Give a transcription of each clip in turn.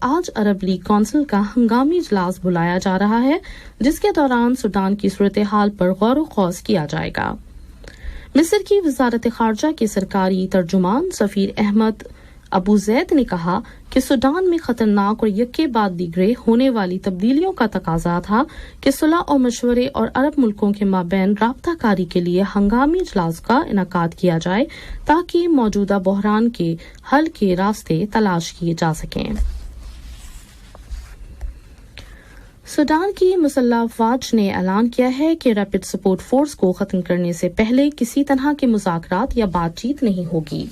آج عرب league council کا ہنگامی اجلاس بلایا جا رہا ہے، جس کے دوران سوڈان کی صورتحال پر غور و خوض کیا جائے گا۔ مصر کی وزارت خارجہ کے سرکاری ترجمان سفیر احمد ابو زید نے کہا کہ سوڈان میں خطرناک اور یکے بعد دیگرے ہونے والی تبدیلیوں کا تقاضا تھا کہ صلح اور مشورے اور عرب ملکوں کے مابین رابطہ کاری کے لیے ہنگامی اجلاس کا انعقاد کیا جائے تاکہ موجودہ بحران کے حل کے راستے تلاش کیے جا سکیں۔ سوڈان کی مسلح افواج نے اعلان کیا ہے کہ ریپڈ سپورٹ فورس کو ختم کرنے سے پہلے کسی طرح کے مذاکرات یا بات چیت نہیں ہوگی۔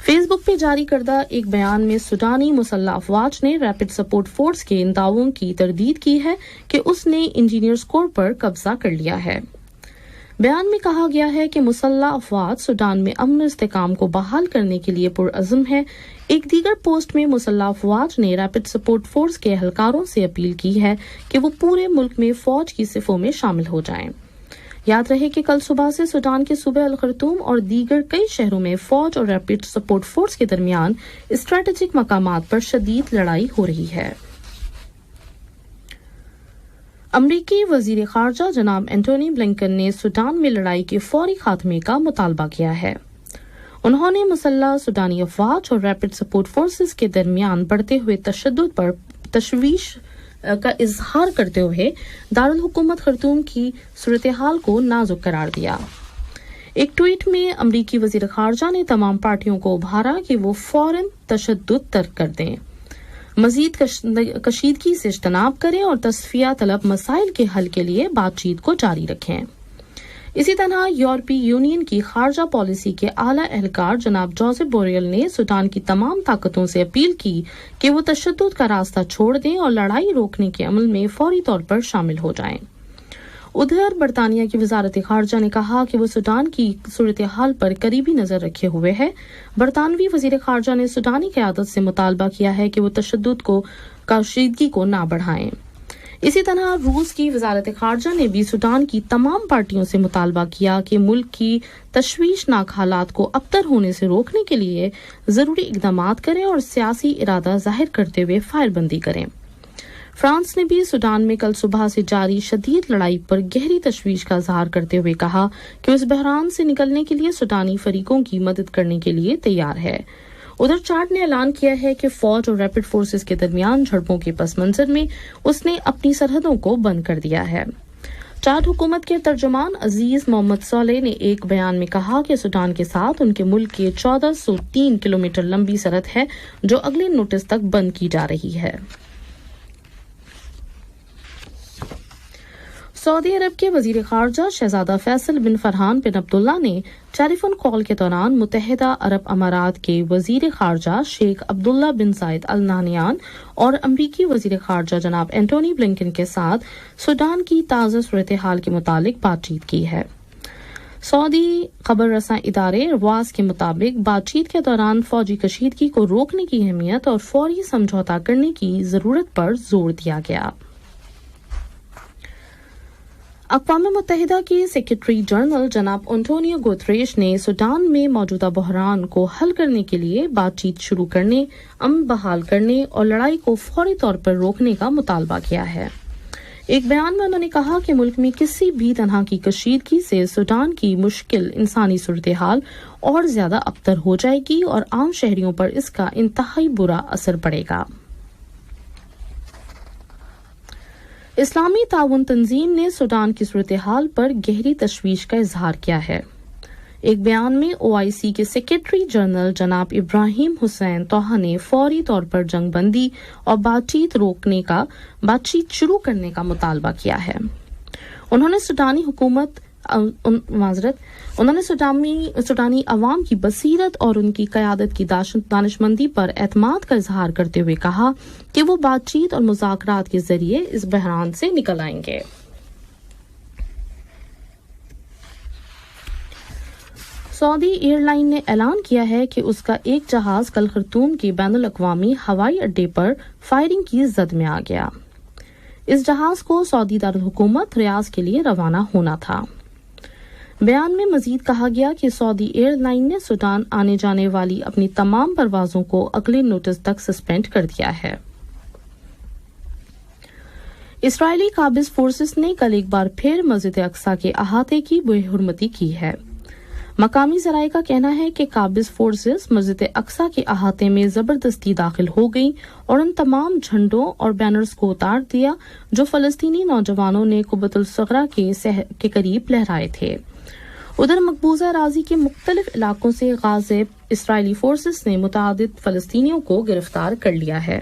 فیس بک پہ جاری کردہ ایک بیان میں سوڈانی مسلح افواج نے ریپڈ سپورٹ فورس کے ان دعووں کی تردید کی ہے کہ اس نے انجینئرز کور پر قبضہ کر لیا ہے۔ بیان میں کہا گیا ہے کہ مسلح افواج سوڈان میں امن و استحکام کو بحال کرنے کے لیے پرعزم ہے۔ ایک دیگر پوسٹ میں مسلح افواج نے ریپڈ سپورٹ فورس کے اہلکاروں سے اپیل کی ہے کہ وہ پورے ملک میں فوج کی صفوں میں شامل ہو جائیں۔ یاد رہے کہ کل صبح سے سوڈان کے صوبے الخرطوم اور دیگر کئی شہروں میں فوج اور ریپڈ سپورٹ فورس کے درمیان اسٹریٹجک مقامات پر شدید لڑائی ہو رہی ہے۔ امریکی وزیر خارجہ جناب اینٹونی بلنکن نے سوڈان میں لڑائی کے فوری خاتمے کا مطالبہ کیا ہے۔ انہوں نے مسلح سوڈانی افواج اور ریپڈ سپورٹ فورسز کے درمیان بڑھتے ہوئے تشدد پر تشویش کا اظہار کرتے ہوئے دارالحکومت خرطوم کی صورتحال کو نازک قرار دیا۔ ایک ٹویٹ میں امریکی وزیر خارجہ نے تمام پارٹیوں کو ابھارا کہ وہ فوراً تشدد ترک کر دیں، مزید کشیدگی سے اجتناب کریں اور تصفیہ طلب مسائل کے حل کے لیے بات چیت کو جاری رکھیں۔ اسی طرح یورپی یونین کی خارجہ پالیسی کے اعلیٰ اہلکار جناب جوزف بوریل نے سوڈان کی تمام طاقتوں سے اپیل کی کہ وہ تشدد کا راستہ چھوڑ دیں اور لڑائی روکنے کے عمل میں فوری طور پر شامل ہو جائیں۔ ادھر برطانیہ کی وزارت خارجہ نے کہا کہ وہ سوڈان کی صورتحال پر قریبی نظر رکھے ہوئے ہے۔ برطانوی وزیر خارجہ نے سوڈانی قیادت سے مطالبہ کیا ہے کہ وہ تشدد کو کشیدگی کو نہ بڑھائیں۔ اسی طرح روس کی وزارت خارجہ نے بھی سوڈان کی تمام پارٹیوں سے مطالبہ کیا کہ ملک کی تشویشناک حالات کو ابتر ہونے سے روکنے کے لیے ضروری اقدامات کریں اور سیاسی ارادہ ظاہر کرتے ہوئے فائر بندی کریں۔ فرانس نے بھی سوڈان میں کل صبح سے جاری شدید لڑائی پر گہری تشویش کا اظہار کرتے ہوئے کہا کہ اس بحران سے نکلنے کے لیے سوڈانی فریقوں کی مدد کرنے کے لیے تیار ہے۔ ادھر چاڈ نے اعلان کیا ہے کہ فوج اور ریپڈ فورسز کے درمیان جھڑپوں کے پس منظر میں اس نے اپنی سرحدوں کو بند کر دیا ہے۔ چاڈ حکومت کے ترجمان عزیز محمد صالح نے ایک بیان میں کہا کہ سوڈان کے ساتھ ان کے ملک کی 1403 کلومیٹر لمبی سرحد ہے جو اگلے نوٹس تک بند کی جا رہی ہے۔ سعودی عرب کے وزیر خارجہ شہزادہ فیصل بن فرحان بن عبداللہ نے ٹیلی فون کال کے دوران متحدہ عرب امارات کے وزیر خارجہ شیخ عبداللہ بن زائد ال نہیان اور امریکی وزیر خارجہ جناب اینٹونی بلنکن کے ساتھ سوڈان کی تازہ صورتحال کے متعلق بات چیت کی ہے۔ سعودی خبر رساں ادارے رواس کے مطابق بات چیت کے دوران فوجی کشیدگی کو روکنے کی اہمیت اور فوری سمجھوتہ کرنے کی ضرورت پر زور دیا گیا۔ اقوام متحدہ کے سیکرٹری جنرل جناب انٹونیو گوتریش نے سوڈان میں موجودہ بحران کو حل کرنے کے لیے بات چیت شروع کرنے، امن بحال کرنے اور لڑائی کو فوری طور پر روکنے کا مطالبہ کیا ہے۔ ایک بیان میں انہوں نے کہا کہ ملک میں کسی بھی طرح کی کشیدگی سے سوڈان کی مشکل انسانی صورتحال اور زیادہ ابتر ہو جائے گی اور عام شہریوں پر اس کا انتہائی برا اثر پڑے گا۔ اسلامی تعاون تنظیم نے سوڈان کی صورتحال پر گہری تشویش کا اظہار کیا ہے۔ ایک بیان میں OIC کے سیکرٹری جنرل جناب ابراہیم حسین طہ نے فوری طور پر جنگ بندی اور بات چیت شروع کرنے کا مطالبہ کیا ہے۔ انہوں نے سوڈانی عوام کی بصیرت اور ان کی قیادت کی دانشمندی پر اعتماد کا اظہار کرتے ہوئے کہا کہ وہ بات چیت اور مذاکرات کے ذریعے اس بحران سے نکل آئیں گے۔ سعودی ایئر لائن نے اعلان کیا ہے کہ اس کا ایک جہاز کل خرطوم کے بین الاقوامی ہوائی اڈے پر فائرنگ کی زد میں آ گیا۔ اس جہاز کو سعودی دارالحکومت ریاض کے لیے روانہ ہونا تھا۔ بیان میں مزید کہا گیا کہ سعودی ایئر لائن نے سوڈان آنے جانے والی اپنی تمام پروازوں کو اگلے نوٹس تک سسپینڈ کر دیا ہے۔ اسرائیلی قابض فورسز نے کل ایک بار پھر مسجد اقصی کے احاطے کی بے حرمتی کی ہے۔ مقامی ذرائع کا کہنا ہے کہ قابض فورسز مسجد اقصی کے احاطے میں زبردستی داخل ہو گئیں اور ان تمام جھنڈوں اور بینرز کو اتار دیا جو فلسطینی نوجوانوں نے قبۃ الصغریٰ کے قریب لہرائے تھے۔ ادھر مقبوضہ اراضی کے مختلف علاقوں سے غاصب اسرائیلی فورسز نے متعدد فلسطینیوں کو گرفتار کر لیا ہے۔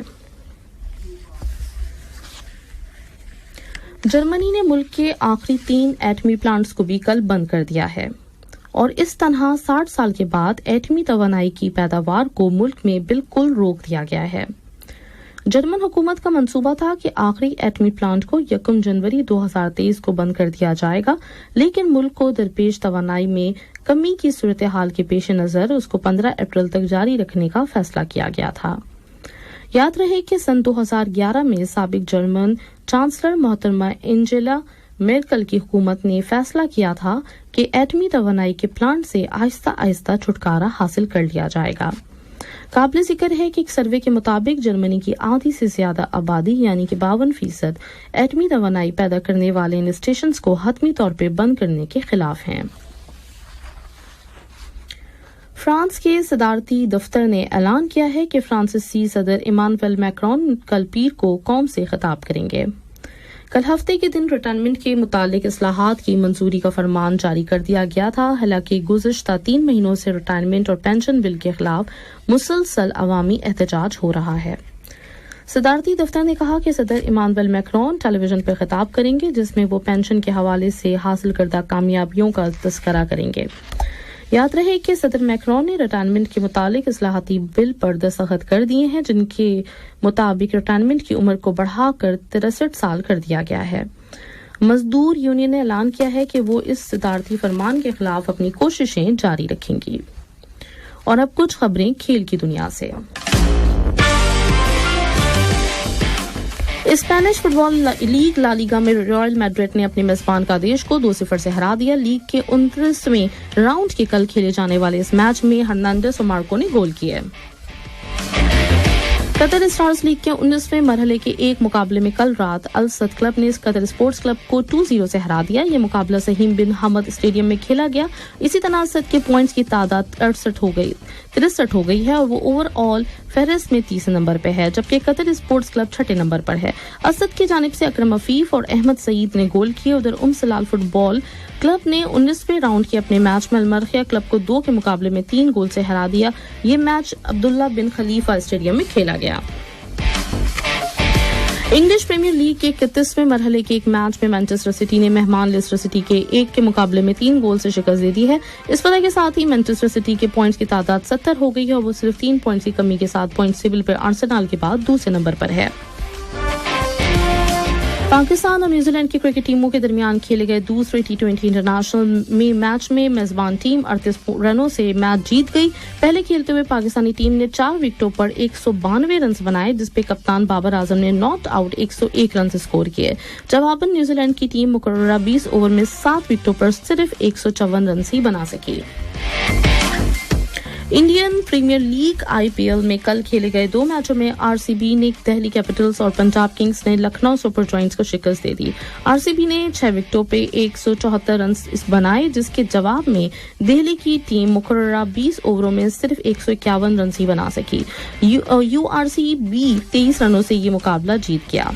جرمنی نے ملک کے آخری 3 ایٹمی پلانٹس کو بھی کل بند کر دیا ہے اور اس طرح 60 سال کے بعد ایٹمی توانائی کی پیداوار کو ملک میں بالکل روک دیا گیا ہے۔ جرمن حکومت کا منصوبہ تھا کہ آخری ایٹمی پلانٹ کو 1 جنوری 2023 کو بند کر دیا جائے گا، لیکن ملک کو درپیش توانائی میں کمی کی صورتحال کے پیش نظر اس کو 15 اپریل تک جاری رکھنے کا فیصلہ کیا گیا تھا۔ یاد رہے کہ سن 2011 میں سابق جرمن چانسلر محترمہ انجیلا میرکل کی حکومت نے فیصلہ کیا تھا کہ ایٹمی توانائی کے پلانٹ سے آہستہ آہستہ چھٹکارا حاصل کر لیا جائے گا۔ قابل ذکر ہے کہ ایک سروے کے مطابق جرمنی کی آدھی سے زیادہ آبادی یعنی کہ 52% ایٹمی توانائی پیدا کرنے والے ان اسٹیشنز کو حتمی طور پہ بند کرنے کے خلاف ہیں۔ فرانس کے صدارتی دفتر نے اعلان کیا ہے کہ فرانسیسی صدر ایمانوئل میکرون کل پیر کو قوم سے خطاب کریں گے۔ کل ہفتے کے دن ریٹائرمنٹ کے متعلق اصلاحات کی منظوری کا فرمان جاری کر دیا گیا تھا، حالانکہ گزشتہ 3 مہینوں سے ریٹائرمنٹ اور پینشن بل کے خلاف مسلسل عوامی احتجاج ہو رہا ہے۔ صدارتی دفتر نے کہا کہ صدر ایمانوئل میکرون ٹیلی ویژن پر خطاب کریں گے جس میں وہ پینشن کے حوالے سے حاصل کردہ کامیابیوں کا تذکرہ کریں گے۔ یاد رہے کہ صدر میکرون نے ریٹائرمنٹ کے متعلق اصلاحاتی بل پر دستخط کر دیے ہیں جن کے مطابق ریٹائرمنٹ کی عمر کو بڑھا کر 63 سال کر دیا گیا ہے۔ مزدور یونین نے اعلان کیا ہے کہ وہ اس صدارتی فرمان کے خلاف اپنی کوششیں جاری رکھیں گی۔ اور اب کچھ خبریں کھیل کی دنیا سے۔ اسپینش فٹ بال لیگ لا لیگا میں ریال میڈرڈ نے اپنے میزبان کادیش کو 2-0 سے ہرا دیا۔ لیگ کے 29ویں راؤنڈ کے کل کھیلے جانے والے اس میچ میں ہرنانڈیز اور مارکو نے گول کیے۔ قطر اسٹارز لیگ کے 19ویں مرحلے کے ایک مقابلے میں کل رات السد کلب نے قطر اسپورٹس کلب کو 2-0 سے ہرا دیا۔ یہ مقابلہ سہیم بن حمد اسٹیڈیم میں کھیلا گیا۔ اسی طرح السد کے پوائنٹس کی تعداد 63 ہو گئی ہے اور وہ اوور آل فہرست میں 30 نمبر پہ ہے، جبکہ قطر اسپورٹس کلب 6 نمبر پر ہے۔ اسد کی جانب سے اکرم عفیف اور احمد سعید نے گول کیے۔ ادھر سلال فٹ بال کلب نے 19ویں راؤنڈ کے اپنے میچ میں المرخیہ کلب کو 2 کے مقابلے میں 3 گول سے ہرا دیا۔ یہ میچ عبداللہ بن خلیفہ اسٹیڈیم میں کھیلا گیا۔ انگلش پریمیئر لیگ کے 31ویں مرحلے کے ایک میچ میں مانچسٹر سٹی نے مہمان لیسٹر سٹی کے 1 کے مقابلے میں 3 گول سے شکست دے دی ہے۔ اس فتح کے ساتھ ہی مانچسٹر سٹی کے پوائنٹس کی تعداد 70 ہو گئی ہے اور وہ صرف 3 پوائنٹس کی کمی کے ساتھ پوائنٹ ٹیبل پر آرسنال کے بعد دوسرے نمبر پر ہے۔ پاکستان اور نیوزی لینڈ کی کرکٹ ٹیموں کے درمیان کھیلے گئے دوسرے T20 انٹرنیشنل میچ میں میزبان ٹیم 38 رنوں سے میچ جیت گئی۔ پہلے کھیلتے ہوئے پاکستانی ٹیم نے 4 وکٹوں پر 192 رنز بنائے، جس پہ کپتان بابر اعظم نے ناٹ آؤٹ 101 رنز اسکور کیے۔ جواباً نیوزی لینڈ کی ٹیم مقررہ 20 اوور میں 7 وکٹوں پر صرف 154 رنز ہی بنا سکی۔ انڈین پریمیئر لیگ IPL میں کل کھیلے گئے 2 میچوں میں RCB نے دہلی کیپٹلز اور پنجاب کنگز نے لکھنؤ سپر جوائنٹس کو شکست دے دی۔ RCB نے 6 وکٹوں پہ 174 رنز بنائے، جس کے جواب میں دہلی کی ٹیم مقررہ 20 اووروں میں صرف 151 رنز ہی بنا سکی۔ URCB 23 رنوں سے یہ مقابلہ جیت گیا۔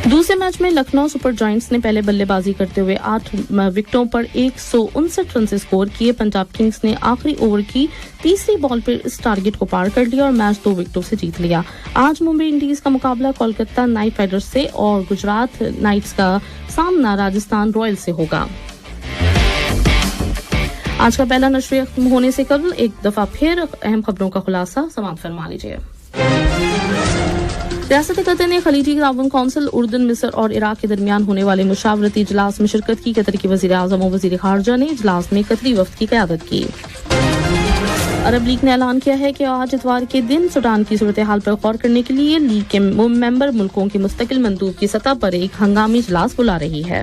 دوسرے میچ میں لکھنؤ سپر جوائنٹس نے پہلے بلے بازی کرتے ہوئے 8 وکٹوں پر 159 رن اسکور کیے۔ پنجاب کنگز نے آخری اوور کی تیسری بال پر اس ٹارگٹ کو پار کر لیا اور میچ 2 وکٹوں سے جیت لیا۔ آج ممبئی انڈینز کا مقابلہ کولکتہ نائٹ رائڈرز سے اور گجرات نائٹس کا سامنا راجستھان رائلز سے ہوگا۔ آج کا پہلا نشریہ ختم ہونے سے قبل ایک دفعہ پھر اہم خبروں کا خلاصہ سماعت فرما لیجیے۔ ریاست قطر نے خلیجی تعاون کونسل اردن، مصر اور عراق کے درمیان ہونے والے مشاورتی اجلاس میں شرکت کی۔ قطر کے وزیر اعظم و وزیر خارجہ نے اجلاس میں قطری وفد کی قیادت کی۔ عرب لیگ نے اعلان کیا ہے کہ آج اتوار کے دن سوڈان کی صورتحال پر غور کرنے کے لیے لیگ کے ممبر ملکوں کے مستقل مندوب کی سطح پر ایک ہنگامی اجلاس بلا رہی ہے۔